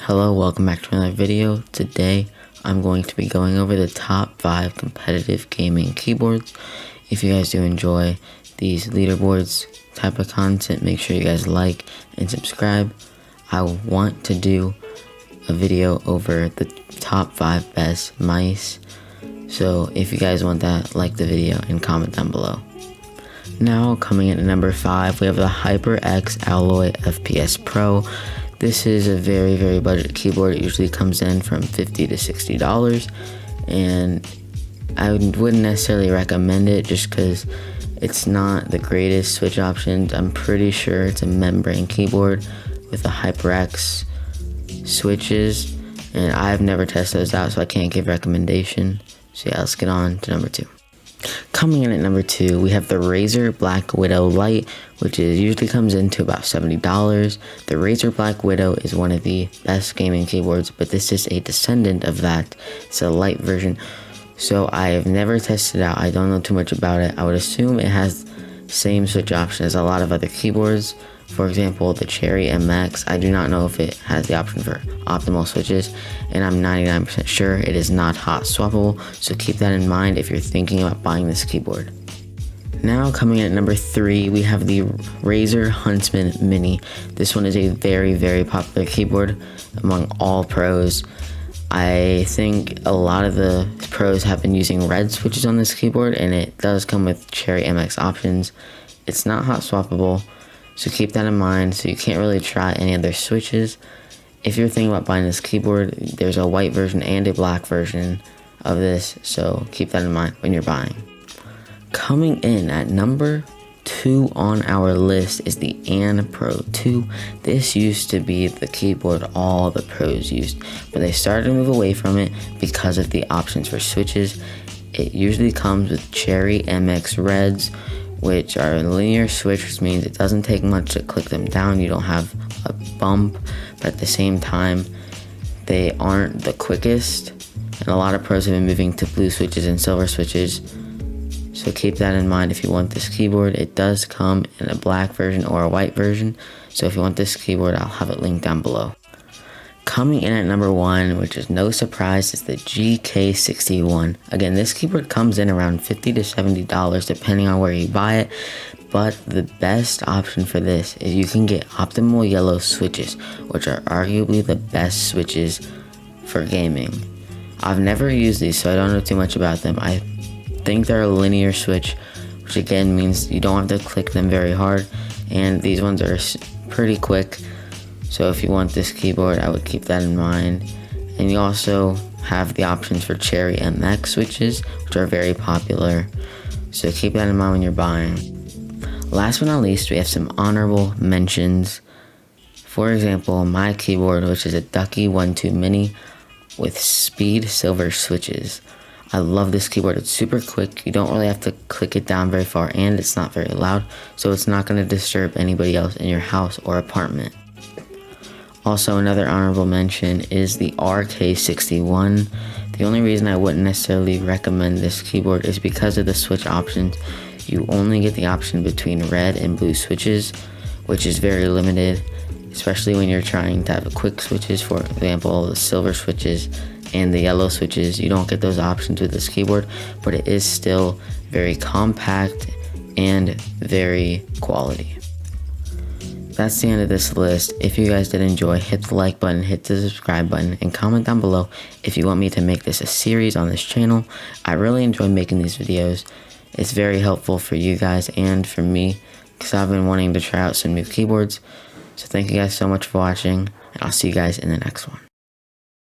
Hello, welcome back to another video. Today, I'm going to be going over the top 5 competitive gaming keyboards. If you guys do enjoy these leaderboards type of content, make sure you guys like and subscribe. I want to do a video over the top 5 best mice. So if you guys want that, like the video and comment down below. Now, coming in at number 5, we have the HyperX Alloy FPS Pro. This is a very budget keyboard. It usually comes in from $50 to $60, and I wouldn't necessarily recommend it just because it's not the greatest switch options. I'm pretty sure it's a membrane keyboard with the HyperX switches, and I've never tested those out, so I can't give recommendation. So yeah, let's get on to number 2. Coming in at number 2, we have the Razer Black Widow Lite, which usually comes into about $70. The Razer Black Widow is one of the best gaming keyboards, but this is a descendant of that. It's a light version, so I have never tested it out. I don't know too much about it. I would assume it has same switch option as a lot of other keyboards. For example, the Cherry MX, I do not know if it has the option for optimal switches, and I'm 99% sure it is not hot swappable, so keep that in mind if you're thinking about buying this keyboard. Now, coming in at number 3, we have the Razer Huntsman Mini. This one is a very popular keyboard among all pros. I think a lot of the pros have been using red switches on this keyboard, and it does come with Cherry MX options. It's not hot swappable, so keep that in mind. So you can't really try any other switches. If you're thinking about buying this keyboard, there's a white version and a black version of this, so keep that in mind when you're buying. Coming in at number 2 on our list is the An Pro 2. This used to be the keyboard all the pros used, but they started to move away from it because of the options for switches. It usually comes with Cherry MX Reds, which are a linear switch, which means it doesn't take much to click them down. You don't have a bump, but at the same time, they aren't the quickest. And a lot of pros have been moving to blue switches and silver switches. So keep that in mind if you want this keyboard. It does come in a black version or a white version. So if you want this keyboard, I'll have it linked down below. Coming in at number 1, which is no surprise, is the GK61. Again, this keyboard comes in around $50 to $70 depending on where you buy it, but the best option for this is you can get optimal yellow switches, which are arguably the best switches for gaming. I've never used these, so I don't know too much about them. I think they're a linear switch, which again means you don't have to click them very hard, and these ones are pretty quick. So if you want this keyboard, I would keep that in mind. And you also have the options for Cherry MX switches, which are very popular. So keep that in mind when you're buying. Last but not least, we have some honorable mentions. For example, my keyboard, which is a Ducky 1.2 Mini with speed silver switches. I love this keyboard. It's super quick. You don't really have to click it down very far, and it's not very loud, so it's not going to disturb anybody else in your house or apartment. Also, another honorable mention is the RK61. The only reason I wouldn't necessarily recommend this keyboard is because of the switch options. You only get the option between red and blue switches, which is very limited, especially when you're trying to have quick switches. For example, the silver switches and the yellow switches, you don't get those options with this keyboard, but it is still very compact and very quality. That's the end of this list. If you guys did enjoy, hit the like button, hit the subscribe button, and comment down below if you want me to make this a series on this channel. I really enjoy making these videos. It's very helpful for you guys and for me, because I've been wanting to try out some new keyboards. So thank you guys so much for watching, and I'll see you guys in the next one.